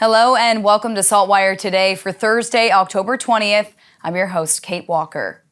Hello and welcome to SaltWire today for Thursday, October 20th. I'm your host, Kate Walker.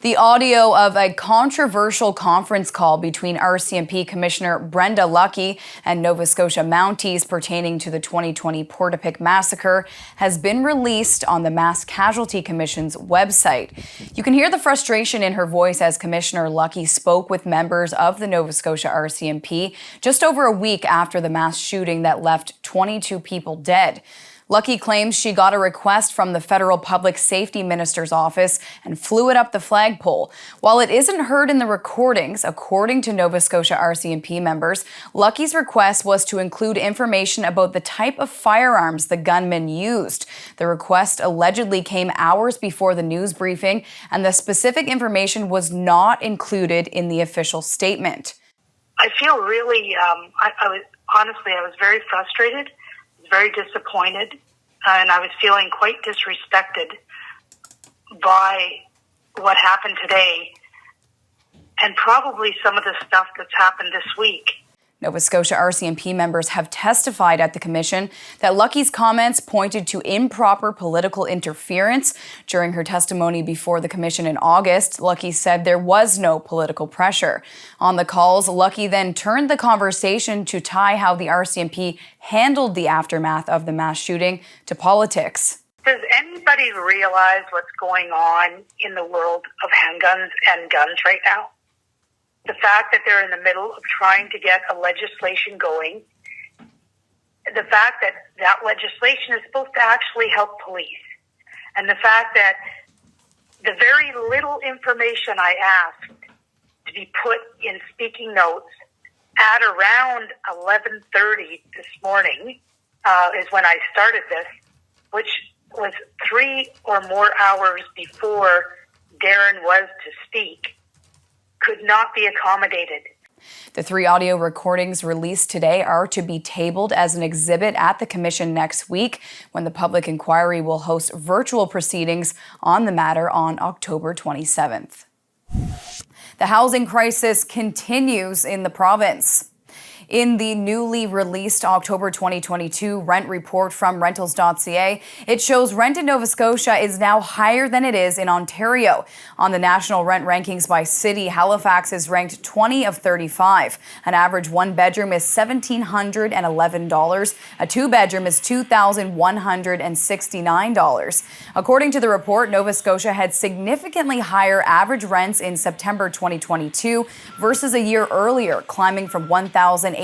The audio of a controversial conference call between RCMP Commissioner Brenda Lucki and Nova Scotia Mounties pertaining to the 2020 Portapique massacre has been released on the Mass Casualty Commission's website. You can hear the frustration in her voice as Commissioner Lucki spoke with members of the Nova Scotia RCMP just over a week after the mass shooting that left 22 people dead. Lucki claims she got a request from the Federal Public Safety Minister's office and flew it up the flagpole. While it isn't heard in the recordings, according to Nova Scotia RCMP members, Lucki's request was to include information about the type of firearms the gunman used. The request allegedly came hours before the news briefing, and the specific information was not included in the official statement. I feel really, I was very frustrated. Very disappointed, and I was feeling quite disrespected by what happened today and probably some of the stuff that's happened this week. Nova Scotia RCMP members have testified at the Commission that Lucki's comments pointed to improper political interference. During her testimony before the Commission in August, Lucki said there was no political pressure. On the calls, Lucki then turned the conversation to tie how the RCMP handled the aftermath of the mass shooting to politics. Does anybody realize what's going on in the world of handguns and guns right now? The fact that they're in the middle of trying to get a legislation going, the fact that that legislation is supposed to actually help police, and the fact that the very little information I asked to be put in speaking notes at around 11:30 this morning is when I started this, which was 3 or more hours before Darren was to speak, could not be accommodated. The 3 audio recordings released today are to be tabled as an exhibit at the Commission next week, when the public inquiry will host virtual proceedings on the matter on October 27th. The housing crisis continues in the province. In the newly released October 2022 rent report from rentals.ca, it shows rent in Nova Scotia is now higher than it is in Ontario. On the national rent rankings by city, Halifax is ranked 20 of 35. An average one-bedroom is $1,711. A two-bedroom is $2,169. According to the report, Nova Scotia had significantly higher average rents in September 2022 versus a year earlier, climbing from $1,810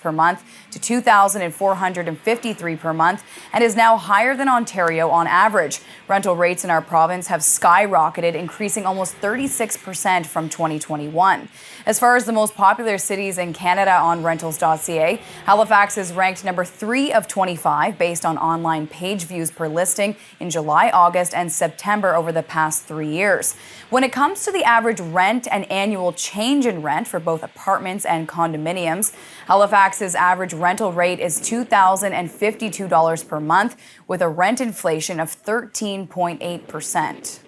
per month to $2,453 per month, and is now higher than Ontario on average. Rental rates in our province have skyrocketed, increasing almost 36% from 2021. As far as the most popular cities in Canada on rentals.ca, Halifax is ranked number 3 of 25 based on online page views per listing in July, August, and September over the past 3 years. When it comes to the average rent and annual change in rent for both apartments and condominiums, Halifax's average rental rate is $2,052 per month, with a rent inflation of 13.8%.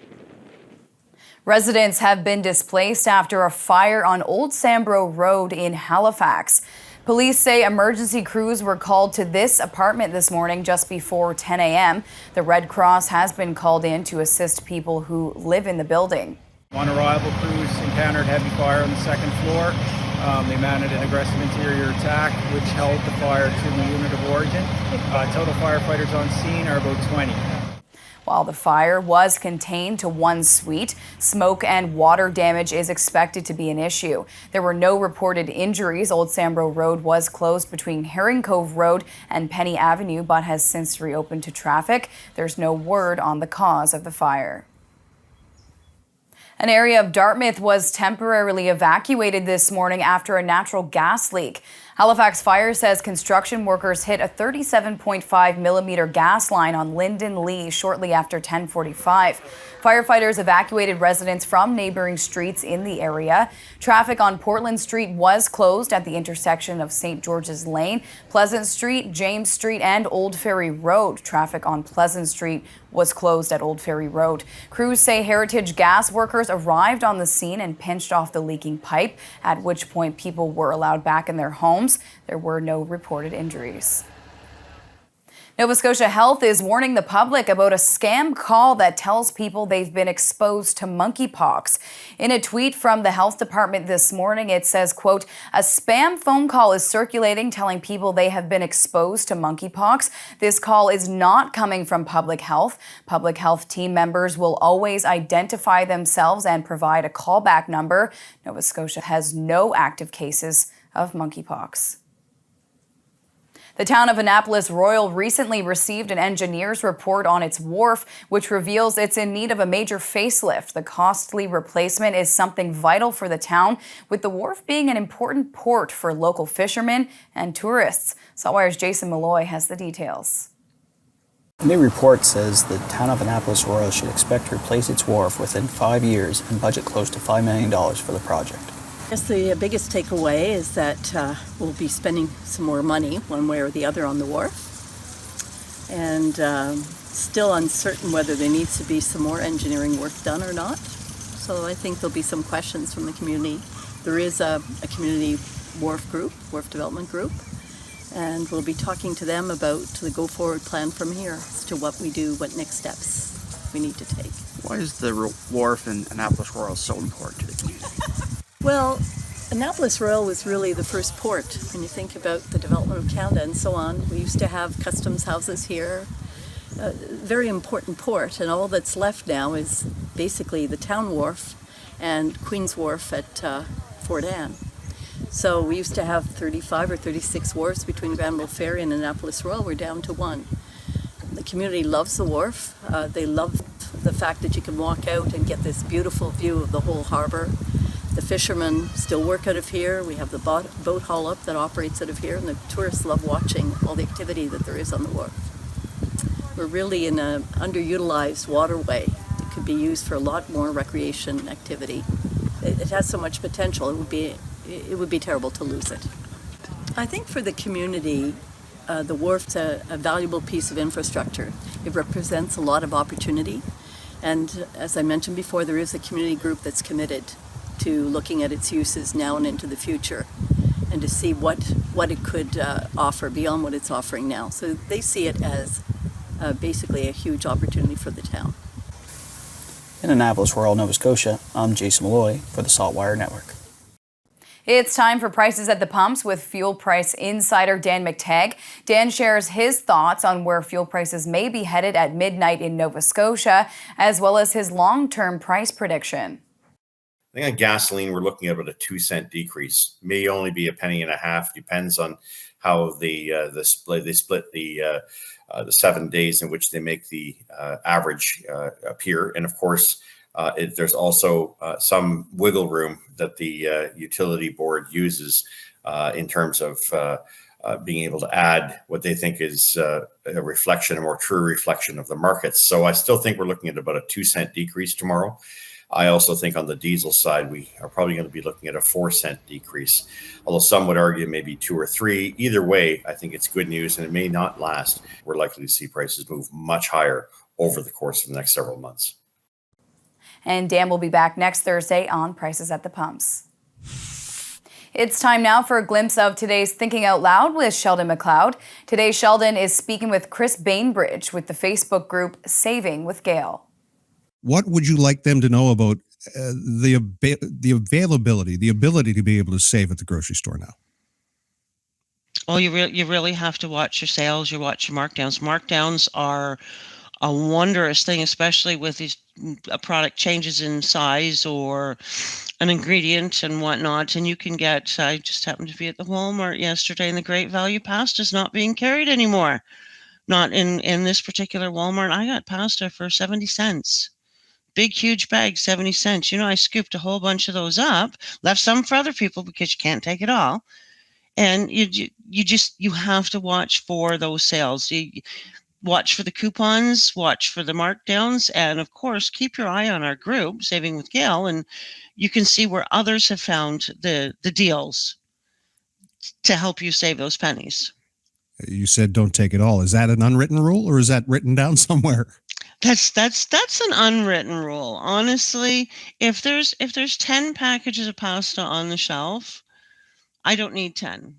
Residents have been displaced after a fire on Old Sambro Road in Halifax. Police say emergency crews were called to this apartment this morning just before 10 a.m. The Red Cross has been called in to assist people who live in the building. On arrival, crews encountered heavy fire on the second floor. They mounted an aggressive interior attack, which held the fire to the unit of origin. Total firefighters on scene are about 20. While the fire was contained to one suite, smoke and water damage is expected to be an issue. There were no reported injuries. Old Sambro Road was closed between Herring Cove Road and Penny Avenue, but has since reopened to traffic. There's no word on the cause of the fire. An area of Dartmouth was temporarily evacuated this morning after a natural gas leak. Halifax Fire says construction workers hit a 37.5 millimeter gas line on Lyndon Lee shortly after 10:45. Firefighters evacuated residents from neighboring streets in the area. Traffic on Portland Street was closed at the intersection of St. George's Lane, Pleasant Street, James Street, and Old Ferry Road. Traffic on Pleasant Street was closed at Old Ferry Road. Crews say Heritage gas workers arrived on the scene and pinched off the leaking pipe, at which point people were allowed back in their homes. There were no reported injuries. Nova Scotia Health is warning the public about a scam call that tells people they've been exposed to monkeypox. In a tweet from the health department this morning, it says, quote, "A spam phone call is circulating telling people they have been exposed to monkeypox. This call is not coming from public health. Public health team members will always identify themselves and provide a callback number. Nova Scotia has no active cases of monkeypox." The town of Annapolis Royal recently received an engineer's report on its wharf, which reveals it's in need of a major facelift. The costly replacement is something vital for the town, with the wharf being an important port for local fishermen and tourists. SaltWire's Jason Malloy has the details. The new report says the town of Annapolis Royal should expect to replace its wharf within 5 years and budget close to $5 million for the project. Yes, the biggest takeaway is that we'll be spending some more money one way or the other on the wharf, and still uncertain whether there needs to be some more engineering work done or not. So I think there'll be some questions from the community. There is a community wharf development group, and we'll be talking to them about the go-forward plan from here as to what we do, what next steps we need to take. Why is the wharf in Annapolis Royal so important to the community? Well, Annapolis Royal was really the first port. When you think about the development of Canada and so on, we used to have customs houses here, a very important port, and all that's left now is basically the town wharf and Queen's Wharf at Fort Anne. So we used to have 35 or 36 wharfs between Granville Ferry and Annapolis Royal. We're down to one. The community loves the wharf. They love the fact that you can walk out and get this beautiful view of the whole harbour. The fishermen still work out of here. We have the boat haul up that operates out of here, and the tourists love watching all the activity that there is on the wharf. We're really in an underutilized waterway. It could be used for a lot more recreation activity. It has so much potential. It would be terrible to lose it. I think for the community, the wharf's a valuable piece of infrastructure. It represents a lot of opportunity, and as I mentioned before, there is a community group that's committed to looking at its uses now and into the future, and to see what it could offer beyond what it's offering now. So they see it as basically a huge opportunity for the town. In Annapolis Royal, Nova Scotia, I'm Jason Malloy for the SaltWire Network. It's time for Prices at the Pumps with fuel price insider Dan McTagg. Dan shares his thoughts on where fuel prices may be headed at midnight in Nova Scotia, as well as his long-term price prediction. I think on gasoline, we're looking at about a 2-cent decrease. May only be a penny and a half. Depends on how they split the 7 days in which they make the average appear. And of course, there's also some wiggle room that the utility board uses in terms of being able to add what they think is a more true reflection of the markets. So I still think we're looking at about a 2-cent decrease tomorrow. I also think on the diesel side, we are probably going to be looking at a 4-cent decrease, although some would argue maybe 2 or 3. Either way, I think it's good news, and it may not last. We're likely to see prices move much higher over the course of the next several months. And Dan will be back next Thursday on Prices at the Pumps. It's time now for a glimpse of today's Thinking Out Loud with Sheldon MacLeod. Today, Sheldon is speaking with Chris Bainbridge with the Facebook group Saving with Gail. What would you like them to know about the availability, the ability to be able to save at the grocery store now? Well, you really have to watch your sales, you watch your markdowns. Markdowns are a wondrous thing, especially with these a product changes in size or an ingredient and whatnot. And you can get, I just happened to be at the Walmart yesterday, and the Great Value pasta is not being carried anymore. Not in this particular Walmart. I got pasta for 70 cents. Big, huge bag, 70 cents. You know, I scooped a whole bunch of those up, left some for other people because you can't take it all. And you have to watch for those sales. You watch for the coupons, watch for the markdowns, and of course, keep your eye on our group, Saving with Gail, and you can see where others have found the deals to help you save those pennies. You said don't take it all. Is that an unwritten rule, or is that written down somewhere? That's an unwritten rule. Honestly, if there's 10 packages of pasta on the shelf, I don't need 10.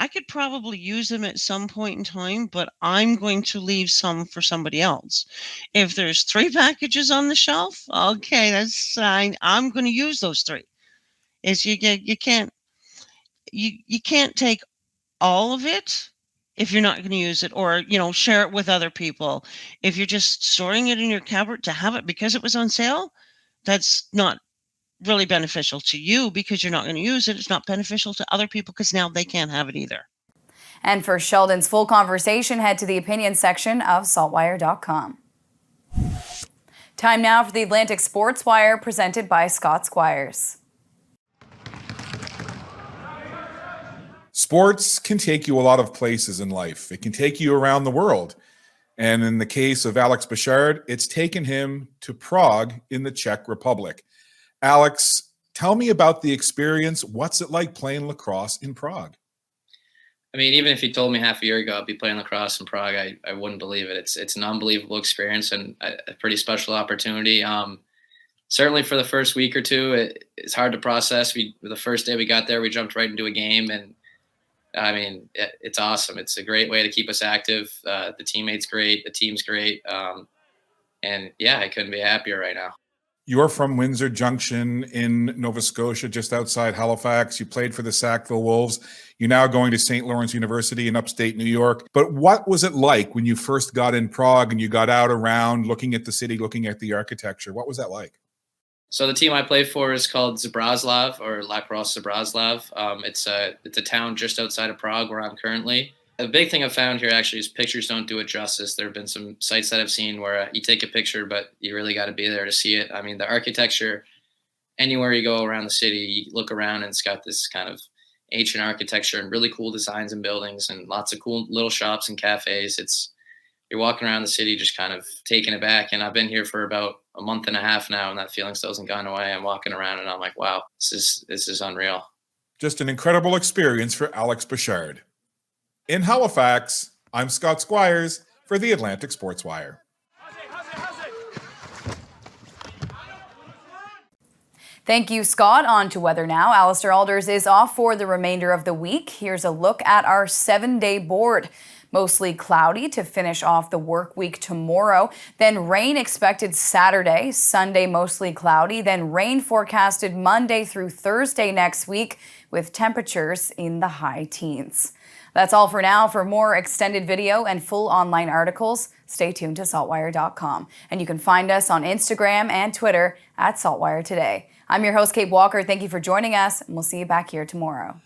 I could probably use them at some point in time, but I'm going to leave some for somebody else. If there's 3 packages on the shelf, okay, that's fine. I'm going to use those 3. Is you can't take all of it if you're not going to use it, or share it with other people. If you're just storing it in your cupboard to have it because it was on sale, that's not really beneficial to you because you're not going to use it. It's not beneficial to other people because now they can't have it either. And for Sheldon's full conversation, head to the opinion section of SaltWire.com. Time now for the Atlantic Sports Wire, presented by Scott Squires. Sports can take you a lot of places in life. It can take you around the world. And in the case of Alex Bouchard, it's taken him to Prague in the Czech Republic. Alex, tell me about the experience. What's it like playing lacrosse in Prague? I mean, even if you told me half a year ago I'd be playing lacrosse in Prague, I wouldn't believe it. It's an unbelievable experience and a pretty special opportunity. Certainly for the first week or two, it's hard to process. The first day we got there, we jumped right into a game, and I mean, it's awesome. It's a great way to keep us active. The teammates great, the team's great, and yeah, I couldn't be happier right now. You're from Windsor Junction in Nova Scotia, just outside Halifax. You played for the Sackville Wolves. You're now going to St. Lawrence University in upstate New York. But what was it like when you first got in Prague and you got out around looking at the city, looking at the architecture? What was that like? So the team I play for is called Zabraslav, or Lacrosse Zabraslav. It's a town just outside of Prague where I'm currently. The big thing I've found here actually is pictures don't do it justice. There have been some sites that I've seen where you take a picture, but you really got to be there to see it. I mean, the architecture, anywhere you go around the city, you look around and it's got this kind of ancient architecture and really cool designs and buildings and lots of cool little shops and cafes. You're walking around the city just kind of taken aback. And I've been here for about a month and a half now, and that feeling still hasn't gone away. I'm walking around and I'm like, wow, this is unreal. Just an incredible experience for Alex Bouchard. In Halifax, I'm Scott Squires for the Atlantic Sports Wire. Thank you, Scott. On to weather now. Alistair Alders is off for the remainder of the week. Here's a look at our 7-day board. Mostly cloudy to finish off the work week tomorrow. Then rain expected Saturday. Sunday mostly cloudy. Then rain forecasted Monday through Thursday next week with temperatures in the high teens. That's all for now. For more extended video and full online articles, stay tuned to SaltWire.com. And you can find us on Instagram and Twitter at SaltWire Today. I'm your host, Kate Walker. Thank you for joining us, and we'll see you back here tomorrow.